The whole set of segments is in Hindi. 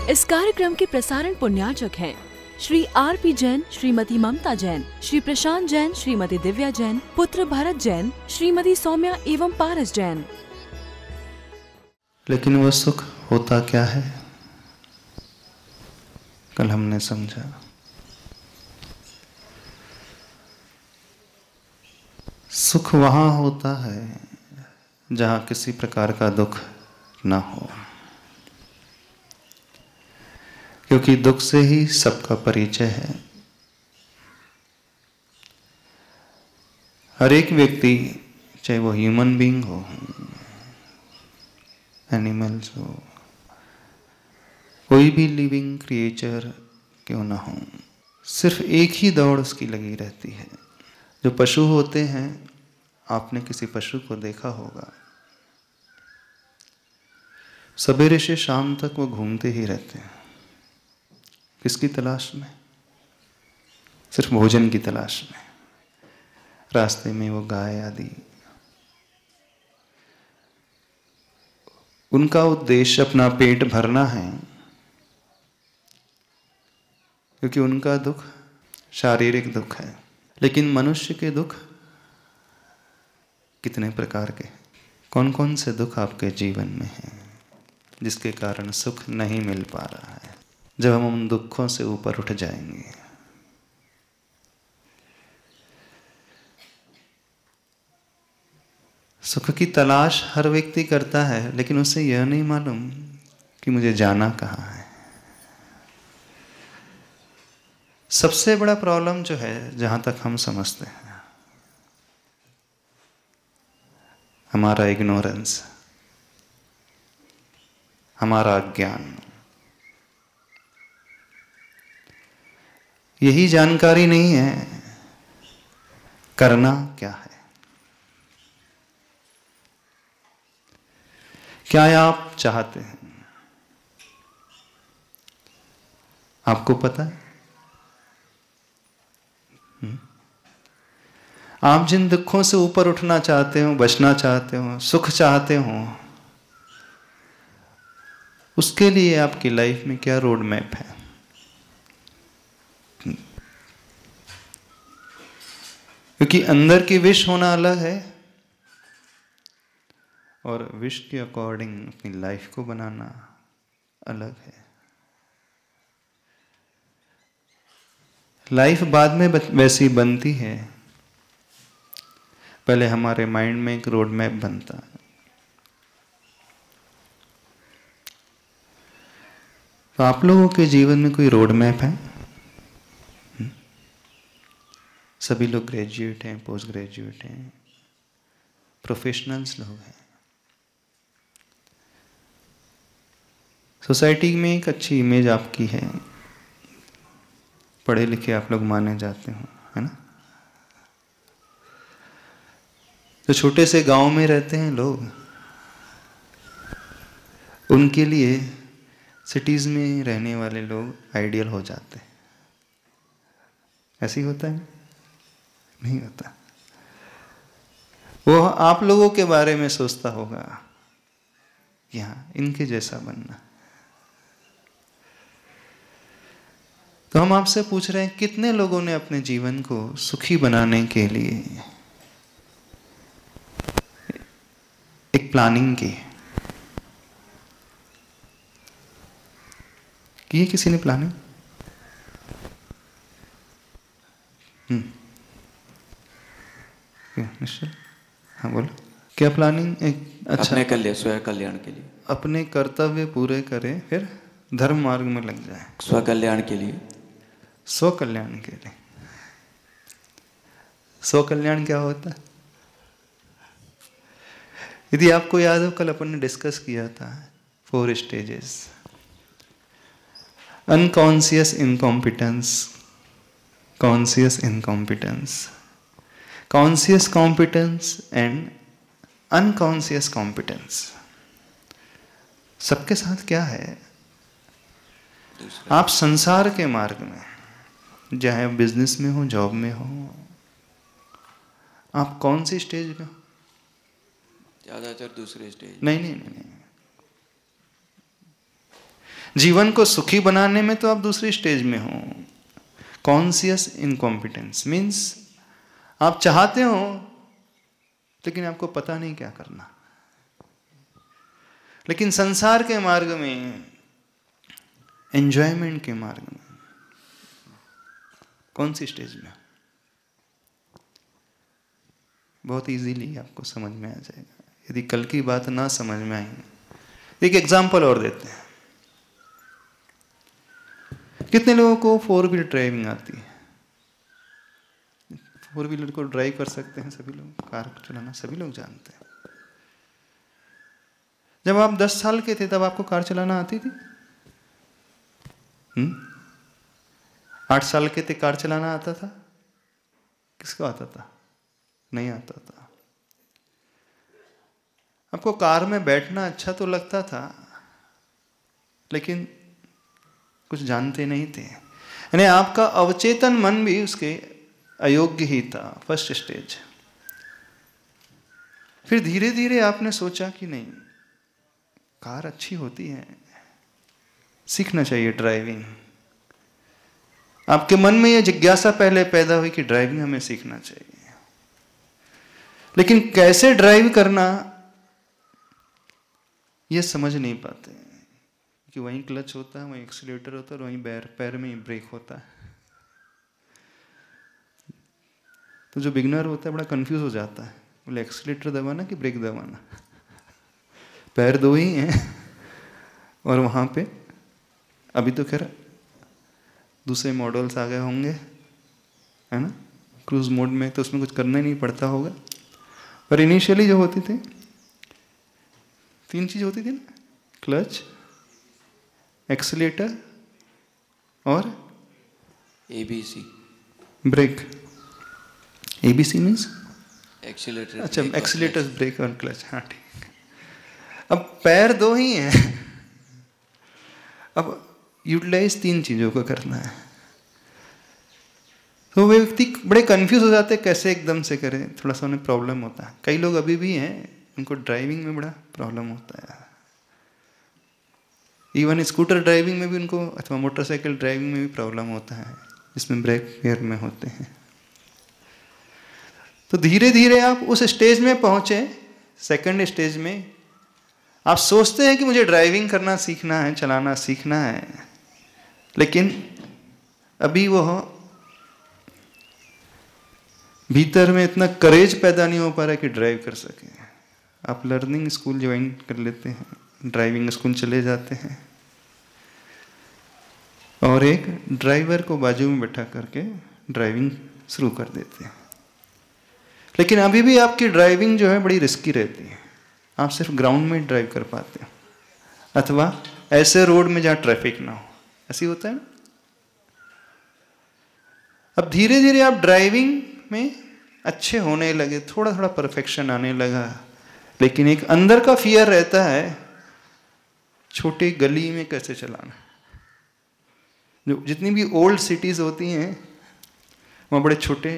इस कार्यक्रम के प्रसारण पुण्यार्चक हैं श्री R.P. जैन, श्रीमती ममता जैन, श्री प्रशांत जैन, श्रीमती दिव्या जैन, पुत्र भरत जैन, श्रीमती सौम्या एवं पारस जैन। लेकिन वह सुख होता क्या है? कल हमने समझा, सुख वहां होता है जहां किसी प्रकार का दुख ना हो, क्योंकि दुख से ही सबका परिचय है। हर एक व्यक्ति, चाहे वो ह्यूमन बीइंग हो, एनिमल्स हो, कोई भी लिविंग क्रिएचर क्यों ना हो, सिर्फ एक ही दौड़ उसकी लगी रहती है। जो पशु होते हैं, आपने किसी पशु को देखा होगा, सवेरे से शाम तक वो घूमते ही रहते हैं। किसकी तलाश में? सिर्फ भोजन की तलाश में। रास्ते में वो गाय आदि, उनका उद्देश्य अपना पेट भरना है, क्योंकि उनका दुख शारीरिक दुख है। लेकिन मनुष्य के दुख कितने प्रकार के, कौन कौन से दुख आपके जीवन में हैं जिसके कारण सुख नहीं मिल पा रहा है? जब हम उन दुखों से ऊपर उठ जाएंगे, सुख की तलाश हर व्यक्ति करता है, लेकिन उसे यह नहीं मालूम कि मुझे जाना कहाँ है। सबसे बड़ा प्रॉब्लम जो है, जहां तक हम समझते हैं, हमारा इग्नोरेंस, हमारा अज्ञान। यही जानकारी नहीं है करना क्या है। क्या आप चाहते हैं? आपको पता है? आप जिन दुखों से ऊपर उठना चाहते हो, बचना चाहते हो, सुख चाहते हो, उसके लिए आपकी लाइफ में क्या रोड मैप है? क्योंकि अंदर की विश होना अलग है और विश के अकॉर्डिंग अपनी लाइफ को बनाना अलग है। लाइफ बाद में वैसी बनती है, पहले हमारे माइंड में एक रोड मैप बनता है। तो आप लोगों के जीवन में कोई रोड मैप है? सभी लोग ग्रेजुएट हैं, पोस्ट ग्रेजुएट हैं, प्रोफेशनल्स लोग हैं। सोसाइटी में एक अच्छी इमेज आपकी है, पढ़े लिखे आप लोग माने जाते हो, है ना? तो छोटे से गांव में रहते हैं लोग, उनके लिए सिटीज में रहने वाले लोग आइडियल हो जाते हैं। ऐसे ही होता है? नहीं होता। वो आप लोगों के बारे में सोचता होगा कि हाँ, इनके जैसा बनना। तो हम आपसे पूछ रहे हैं, कितने लोगों ने अपने जीवन को सुखी बनाने के लिए एक प्लानिंग की है किसी ने प्लानिंग? निश्चय, हाँ बोलो, क्या प्लानिंग? एक अच्छा, अपने कल्याण, स्वयं कल्याण के लिए, अपने कर्तव्य पूरे करें, फिर धर्म मार्ग में लग जाए। स्व कल्याण के लिए, स्व कल्याण के लिए। स्व कल्याण क्या होता है? यदि आपको याद हो, कल अपन ने डिस्कस किया था 4 stages: unconscious incompetence, conscious incompetence, conscious competence and unconscious competence. सबके साथ क्या है? आप संसार के मार्ग में, चाहे बिजनेस में हो, जॉब में हो, आप कौन सी स्टेज में हो? ज्यादातर दूसरे स्टेज। नहीं नहीं नहीं, नहीं। जीवन को सुखी बनाने में तो आप दूसरी स्टेज में हो। कॉन्शियस इनकॉम्पिटेंस मीन्स आप चाहते हो लेकिन आपको पता नहीं क्या करना। लेकिन संसार के मार्ग में, एंजॉयमेंट के मार्ग में कौन सी स्टेज में? बहुत इजीली आपको समझ में आ जाएगा यदि कल की बात ना समझ में आई। एक एग्जांपल और देते हैं। कितने लोगों को 4 व्हीलर ड्राइविंग आती है? 4 व्हीलर को ड्राइव कर सकते हैं सभी लोग, कार चलाना सभी लोग जानते हैं। जब आप 10 साल के थे तब आपको कार चलाना आती थी? 8 साल के थे कार चलाना आता था? किसको आता था? नहीं आता था। आपको कार में बैठना अच्छा तो लगता था लेकिन कुछ जानते नहीं थे, यानी आपका अवचेतन मन भी उसके अयोग्य ही था, फर्स्ट स्टेज। फिर धीरे धीरे आपने सोचा कि नहीं, कार अच्छी होती है, सीखना चाहिए ड्राइविंग। आपके मन में यह जिज्ञासा पहले पैदा हुई कि ड्राइविंग हमें सीखना चाहिए। लेकिन कैसे ड्राइव करना यह समझ नहीं पाते कि वहीं क्लच होता है, वहीं एक्सीलेटर होता है और वहीं पैर में ही ब्रेक होता है। तो जो बिगनर होता है बड़ा कंफ्यूज हो जाता है, बोले एक्सीलेटर दबाना कि ब्रेक दबाना, पैर दो ही हैं। और वहाँ पे अभी तो खैर दूसरे मॉडल्स आ गए होंगे, है ना, क्रूज मोड में, तो उसमें कुछ करना ही नहीं पड़ता होगा। पर इनिशियली जो होती थी 3 चीज होती थी ना, क्लच, एक्सीलेटर और ABC, brake. ABC means accelerator. अच्छा, एक्सीलेटर, ब्रेक और क्लच। हाँ ठीक। अब पैर 2 ही हैं, अब यूटिलाइज 3 चीजों को करना है। तो वे व्यक्ति बड़े कंफ्यूज हो जाते हैं कैसे एकदम से करें, थोड़ा सा उन्हें प्रॉब्लम होता है। कई लोग अभी भी हैं उनको ड्राइविंग में बड़ा प्रॉब्लम होता है। इवन स्कूटर ड्राइविंग में भी उनको, अथवा मोटरसाइकिल ड्राइविंग में भी प्रॉब्लम होता है, जिसमें ब्रेक पेयर में होते हैं। तो धीरे धीरे आप उस स्टेज में पहुंचे, सेकंड स्टेज में। आप सोचते हैं कि मुझे ड्राइविंग करना सीखना है, चलाना सीखना है, लेकिन अभी वह भीतर में इतना करेज पैदा नहीं हो पा रहा है कि ड्राइव कर सके। आप लर्निंग स्कूल ज्वाइन कर लेते हैं, ड्राइविंग स्कूल चले जाते हैं और एक ड्राइवर को बाजू में बैठा करके ड्राइविंग शुरू कर देते हैं। लेकिन अभी भी आपकी ड्राइविंग जो है बड़ी रिस्की रहती है। आप सिर्फ ग्राउंड में ड्राइव कर पाते हैं, अथवा ऐसे रोड में जहाँ ट्रैफिक ना हो, ऐसी होता है ना। अब धीरे धीरे आप ड्राइविंग में अच्छे होने लगे, थोड़ा थोड़ा परफेक्शन आने लगा, लेकिन एक अंदर का फियर रहता है छोटी गली में कैसे चलाना। जो जितनी भी ओल्ड सिटीज होती हैं वहाँ बड़े छोटे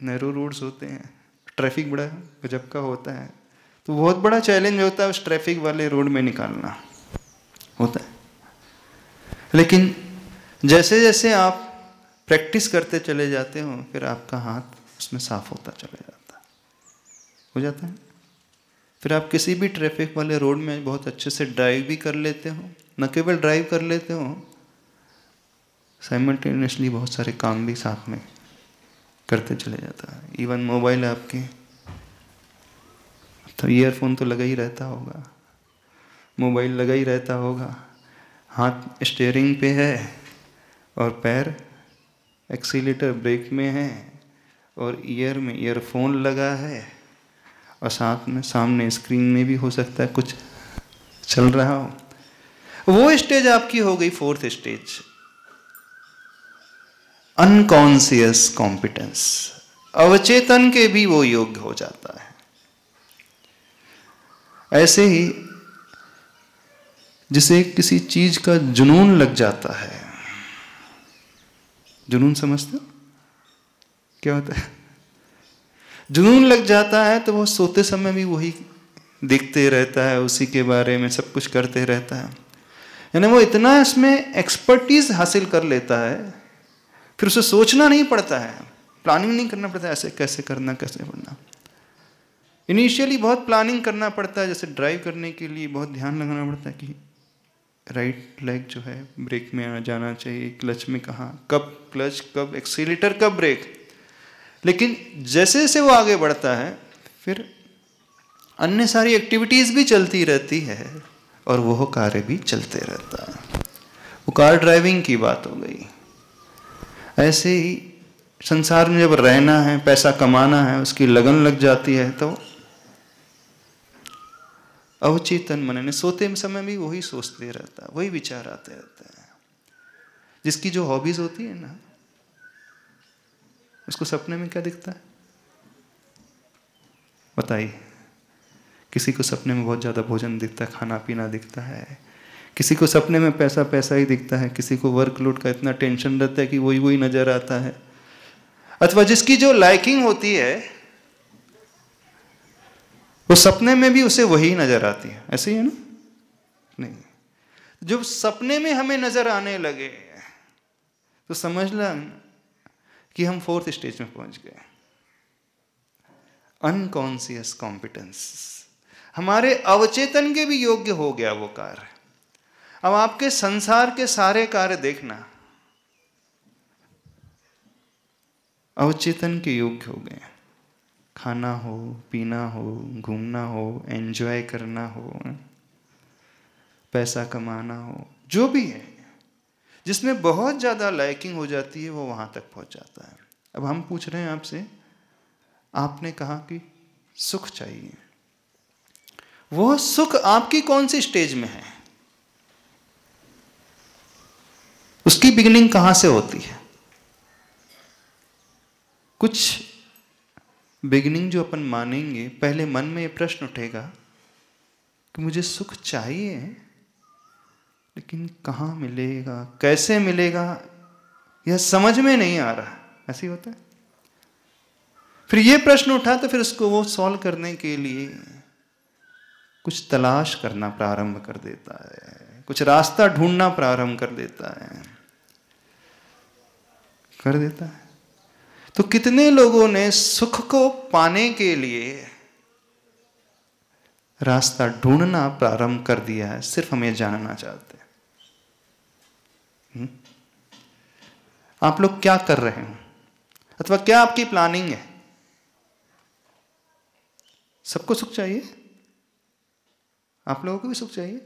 नैरो रोड्स होते हैं, ट्रैफिक बड़ा गजब का होता है, तो बहुत बड़ा चैलेंज होता है उस ट्रैफिक वाले रोड में निकालना होता है। लेकिन जैसे जैसे आप प्रैक्टिस करते चले जाते हो, फिर आपका हाथ उसमें साफ होता चला जाता है, हो जाता है। फिर आप किसी भी ट्रैफिक वाले रोड में बहुत अच्छे से ड्राइव भी कर लेते हो। न केवल ड्राइव कर लेते हो, साइमल्टेनियसली बहुत सारे काम भी साथ में करते चले जाता है। इवन मोबाइल आपके, तो ईयरफोन तो लगा ही रहता होगा, मोबाइल लगा ही रहता होगा, हाथ स्टीयरिंग पे है और पैर एक्सीलेटर ब्रेक में है और ईयर में ईयरफोन लगा है और साथ में सामने स्क्रीन में भी हो सकता है कुछ चल रहा हो। वो स्टेज आपकी हो गई 4th स्टेज, अनकॉन्शियस कॉम्पिटेंस। अवचेतन के भी वो योग्य हो जाता है। ऐसे ही जिसे किसी चीज का जुनून लग जाता है, जुनून समझते हो क्या होता है? जुनून लग जाता है तो वो सोते समय भी वही देखते रहता है, उसी के बारे में सब कुछ करते रहता है। यानी वो इतना इसमें एक्सपर्टीज हासिल कर लेता है, फिर उसे सोचना नहीं पड़ता है, प्लानिंग नहीं करना पड़ता है, ऐसे कैसे करना कैसे पढ़ना। इनिशियली बहुत प्लानिंग करना पड़ता है, जैसे ड्राइव करने के लिए बहुत ध्यान लगाना पड़ता है कि राइट लेग जो है ब्रेक में आ जाना चाहिए, क्लच में कहाँ, कब क्लच, कब एक्सीलेटर, कब ब्रेक। लेकिन जैसे जैसे वो आगे बढ़ता है फिर अन्य सारी एक्टिविटीज भी चलती रहती है और वो कार्य भी चलते रहता है। वो कार ड्राइविंग की बात हो गई। ऐसे ही संसार में जब रहना है, पैसा कमाना है, उसकी लगन लग जाती है तो अवचेतन मन ने सोते समय भी वही सोचते रहता है, वही विचार आते रहते हैं। जिसकी जो हॉबीज होती है ना, उसको सपने में क्या दिखता है बताइए। किसी को सपने में बहुत ज्यादा भोजन दिखता है, खाना पीना दिखता है, किसी को सपने में पैसा पैसा ही दिखता है, किसी को वर्कलोड का इतना टेंशन रहता है कि वही वही नजर आता है। अथवा जिसकी जो लाइकिंग होती है वो सपने में भी उसे वही नजर आती है, ऐसे ही है ना? नहीं, जब सपने में हमें नजर आने लगे तो समझ ला कि हम 4th स्टेज में पहुंच गए, अनकॉन्शियस कॉम्पिटेंस। हमारे अवचेतन के भी योग्य हो गया वो कार्य। अब आपके संसार के सारे कार्य देखना अवचेतन के योग्य हो गए। खाना हो, पीना हो, घूमना हो, एंजॉय करना हो, पैसा कमाना हो, जो भी है जिसमें बहुत ज्यादा लाइकिंग हो जाती है वो वहां तक पहुंच जाता है। अब हम पूछ रहे हैं आपसे, आपने कहा कि सुख चाहिए, वो सुख आपकी कौन सी स्टेज में है, उसकी बिगिनिंग कहां से होती है? कुछ बिगिनिंग जो अपन मानेंगे, पहले मन में ये प्रश्न उठेगा कि मुझे सुख चाहिए लेकिन कहाँ मिलेगा, कैसे मिलेगा, यह समझ में नहीं आ रहा। ऐसे ही होता है। फिर ये प्रश्न उठा तो फिर उसको वो सॉल्व करने के लिए कुछ तलाश करना प्रारंभ कर देता है, कुछ रास्ता ढूंढना प्रारंभ कर देता है। तो कितने लोगों ने सुख को पाने के लिए रास्ता ढूंढना प्रारंभ कर दिया है, सिर्फ हम ये जानना चाहते हैं। आप लोग क्या कर रहे हो, अथवा क्या आपकी प्लानिंग है? सबको सुख चाहिए? आप लोगों को भी सुख चाहिए?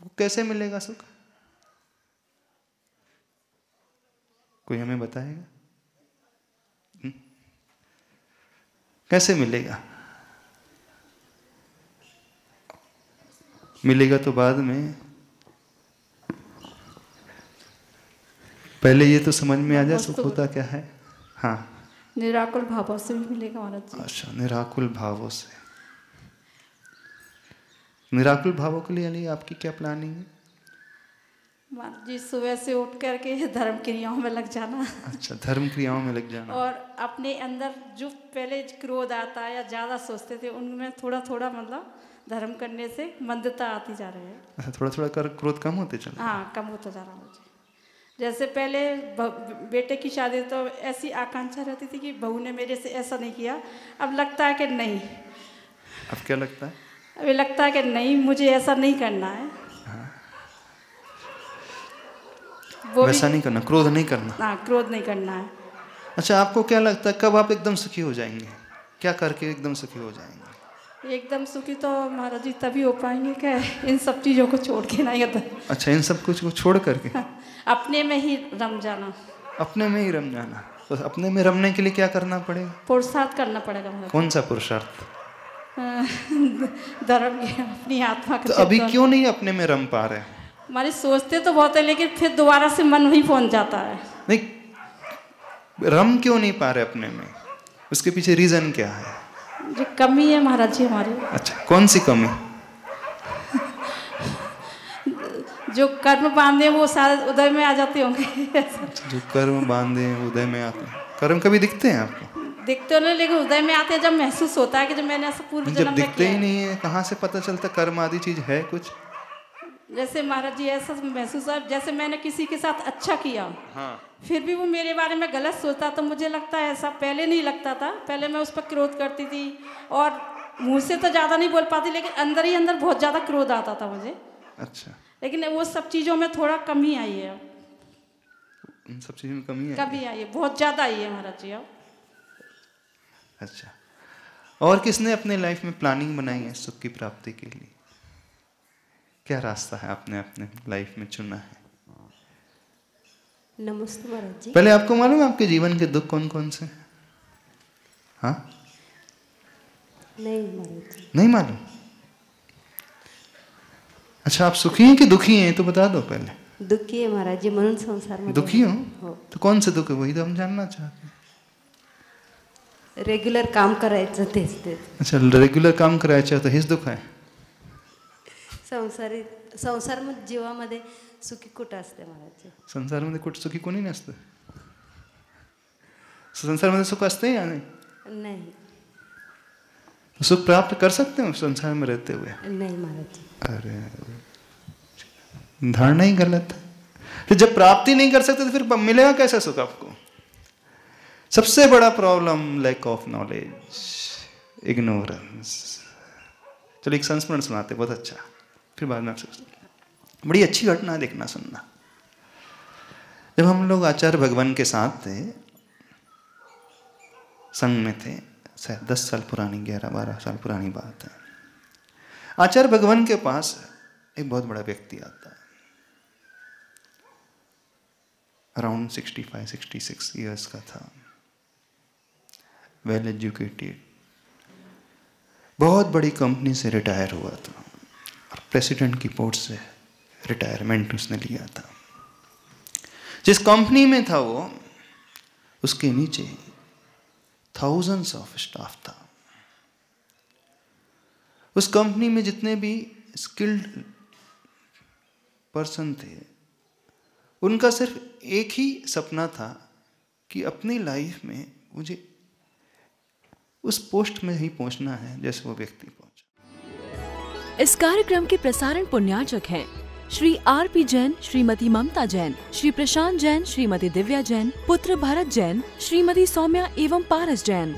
तो कैसे मिलेगा सुख? कोई हमें बताएगा? कैसे मिलेगा? मिलेगा तो बाद में, पहले ये तो समझ में आ जाए सुख होता क्या है। हाँ, निराकुल भावों से भी मिलेगा महाराज जी। अच्छा, निराकुल भावों से। निराकुल भावों के लिए आपकी क्या प्लानिंग है? महाराज जी, सुबह से उठ करके धर्म क्रियाओं में लग जाना। अच्छा, धर्म क्रियाओं में लग जाना। और अपने अंदर जो पहले क्रोध आता है या ज्यादा सोचते थे, उनमें थोड़ा थोड़ा मतलब धर्म करने से मंदता आती जा रही है। अच्छा, थोड़ा थोड़ा कर क्रोध कम होते चले? हाँ, कम होता जा रहा मुझे। जैसे पहले बेटे की शादी तो ऐसी आकांक्षा रहती थी कि बहू ने मेरे से ऐसा नहीं किया, अब लगता है कि नहीं। अब क्या लगता है? अभी लगता है कि नहीं, मुझे ऐसा नहीं करना है। वो वैसा नहीं करना, क्रोध नहीं करना। हाँ, क्रोध नहीं करना है। अच्छा, आपको क्या लगता है कब आप एकदम सुखी हो जाएंगे? क्या करके एकदम सुखी हो जाएंगे? एकदम सुखी तो महाराज जी तभी हो पाएंगे क्या, इन सब चीज़ों को छोड़ के ना। अच्छा, इन सब कुछ को छोड़ करके अपने में ही रम जाना। अपने में ही रम जाना। तो अपने में रमने के लिए क्या करना पड़ेगा? पुरुषार्थ करना पड़ेगा महाराज। कौन सा पुरुषार्थ? धर्म की, अपनी आत्मा का। तो अभी क्यों नहीं अपने में रम पा रहे? हमारे सोचते तो बहुत है, लेकिन फिर दोबारा से मन वही पहुंच जाता है। नहीं, रम क्यों नहीं पा रहे अपने में? उसके पीछे रीजन क्या है? जो कमी है महाराज जी हमारी। अच्छा, कौन सी कमी? जो कर्म बांधे वो शायद उदय में आ जाते होंगे। जो कर्म बांधे उदय में आते हैं। कर्म कभी दिखते हैं आपको? दिखते नहीं, लेकिन हृदय में आते हैं जब महसूस होता है कि जब मैंने ऐसा पूर्व जब जन्म में दिखते किया ही है। नहीं है कहाँ से पता चलता कर्म आदि चीज है कुछ? जैसे महाराज जी ऐसा महसूस हुआ जैसे मैंने किसी के साथ अच्छा किया, फिर भी वो मेरे बारे में गलत सोचता, तो मुझे लगता है ऐसा पहले नहीं लगता था। पहले मैं उस पर क्रोध करती थी और मुंह से तो ज़्यादा नहीं बोल पाती, लेकिन अंदर ही अंदर बहुत ज़्यादा क्रोध आता था मुझे। अच्छा, लेकिन वो सब चीज़ों में थोड़ा कमी आई है, इन सब चीजों में कमी है? कमी आई है, बहुत ज़्यादा आई है महाराज जी अब। अच्छा, और किसने अपने लाइफ में प्लानिंग बनाई है सुख की प्राप्ति के लिए? क्या रास्ता है आपने अपने लाइफ में चुना है? नमस्ते महाराज जी। पहले आपको मालूम है आपके जीवन के दुख कौन कौन से हैं? हाँ, नहीं महाराज जी। नहीं मालूम? अच्छा, आप सुखी हैं कि दुखी हैं तो बता दो पहले। दुखी है महाराज जी, म्हणून संसार में दुखी हो तो कौन से दुख है वही तो हम जानना चाहते हैं। रेग्युलर काम करायचं तेच तेच. अच्छा, रेग्युलर काम करायचं तर हेच दुःख आहे. संसार जीवामध्ये सुखी कुठं असते महाराज? संसारामध्ये कुठं सुखी कोणी नसतं. संसारामध्ये सुख असते या नहीं? नहीं. सुख प्राप्त कर सकते हो संसार में रहते हुए? नहीं महाराज. अरे धारणा ही गलत है. तो जब प्राप्ति नहीं कर सकते तो फिर मिलेगा कैसे सुख आपको? सबसे बड़ा problem lack of knowledge, ignorance. चलो एक संस्मरण सुनाते, बहुत अच्छा, फिर बाद में बड़ी अच्छी घटना देखना सुनना. जब हम लोग आचार्य भगवान के साथ थे, संघ में थे, शायद 10 साल पुरानी, 11-12 साल पुरानी बात है. आचार्य भगवान के पास एक बहुत बड़ा व्यक्ति आता है, अराउंड 65-66 ईयर्स का था, वेल एजुकेटेड, बहुत बड़ी कंपनी से रिटायर हुआ था और प्रेसिडेंट की पोस्ट से रिटायरमेंट उसने लिया था. जिस कंपनी में था वो, उसके नीचे थाउजेंड्स ऑफ स्टाफ था. उस कंपनी में जितने भी स्किल्ड पर्सन थे, उनका सिर्फ एक ही सपना था कि अपनी लाइफ में मुझे उस पोस्ट में ही पहुंचना है जैसे वो व्यक्ति पहुंचा. इस कार्यक्रम के प्रसारण पुण्यार्चक हैं श्री R.P. जैन, श्रीमती ममता जैन, श्री प्रशांत जैन, श्रीमती दिव्या जैन, पुत्र भरत जैन, श्रीमती सौम्या एवं पारस जैन.